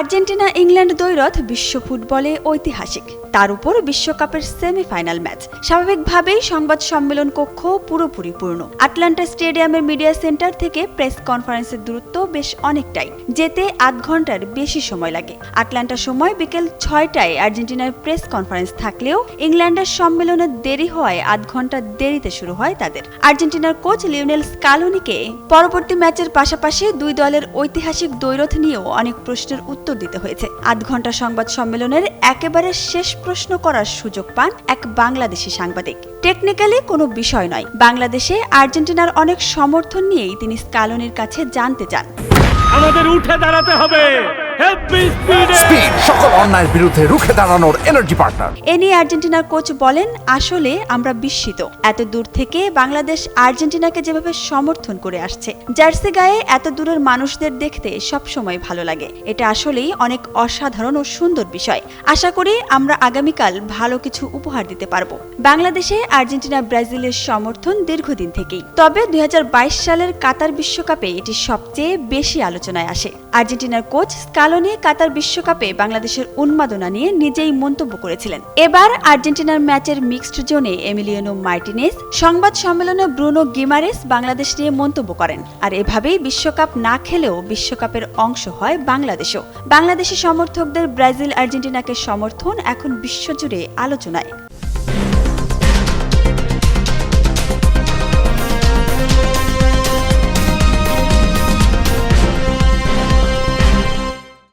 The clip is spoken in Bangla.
আর্জেন্টিনা ইংল্যান্ড দ্বৈরথ বিশ্ব ফুটবলে ঐতিহাসিক, তার উপর বিশ্বকাপের সেমিফাইনাল ম্যাচ। স্বাভাবিকভাবেই সংবাদ সম্মেলন কক্ষ পুরোপুরি পূর্ণ। আটলান্টা স্টেডিয়ামের মিডিয়া সেন্টার থেকে প্রেস কনফারেন্সের দূরত্ব বেশ অনেকটাই, যেতে আধ ঘন্টার বেশি সময় লাগে। আটলান্টার সময় বিকেল 6টায় আর্জেন্টিনার প্রেস কনফারেন্স থাকলেও ইংল্যান্ডের সম্মেলনে দেরি হওয়ায় আধ ঘন্টা দেরিতে শুরু হয় তাদের। আর্জেন্টিনার কোচ লিওনেল স্কালোনিকে পরবর্তী ম্যাচের পাশাপাশি দুই দলের ঐতিহাসিক দ্বৈরথ নিয়েও অনেক প্রশ্নের উত্তর দিতে হয়েছে। আধ ঘন্টা সংবাদ সম্মেলনের একেবারে শেষ প্রশ্ন করার সুযোগ পান এক বাংলাদেশি সাংবাদিক। টেকনিক্যালি কোনো বিষয় নয়, বাংলাদেশে আর্জেন্টিনার অনেক সমর্থন নিয়েই তিনি স্কালোনির কাছে জানতে চান। আমাদের উঠে দাঁড়াতে হবে, সকল অন্যায়ের বিরুদ্ধে রুখে দাঁড়ানোর এনার্জি পার্টনার। এ নিয়ে আর্জেন্টিনার কোচ বলেন, আসলে আমরা বিস্মিত। এত দূর থেকে বাংলাদেশ আর্জেন্টিনাকে যেভাবে সমর্থন করে আসছে, জার্সি গায়ে এত দূরের মানুষদের দেখতে সবসময় ভালো লাগে। এটা আসলেই অনেক অসাধারণ ও সুন্দর বিষয়। আশা করি আমরা আগামীকাল ভালো কিছু উপহার দিতে পারবো। বাংলাদেশে আর্জেন্টিনা ব্রাজিলের সমর্থন দীর্ঘদিন থেকেই, তবে 2022 সালের কাতার বিশ্বকাপে এটি সবচেয়ে বেশি আলোচনায় আসে। আর্জেন্টিনার কোচ স্কালোনি কাতার বিশ্বকাপে বাংলাদেশের উন্মাদনা নিয়ে নিজেই মন্তব্য করেছিলেন। এবার আর্জেন্টিনার ম্যাচের মিক্সড জোনে এমিলিয়ানো মার্টিনেজ, সংবাদ সম্মেলনে ব্রুনো গিমারেস বাংলাদেশ নিয়ে মন্তব্য করেন। আর এভাবেই বিশ্বকাপ না খেলেও বিশ্বকাপের অংশ হয় বাংলাদেশও। বাংলাদেশি সমর্থকদের ব্রাজিল আর্জেন্টিনাকে সমর্থন এখন বিশ্বজুড়ে আলোচনায়।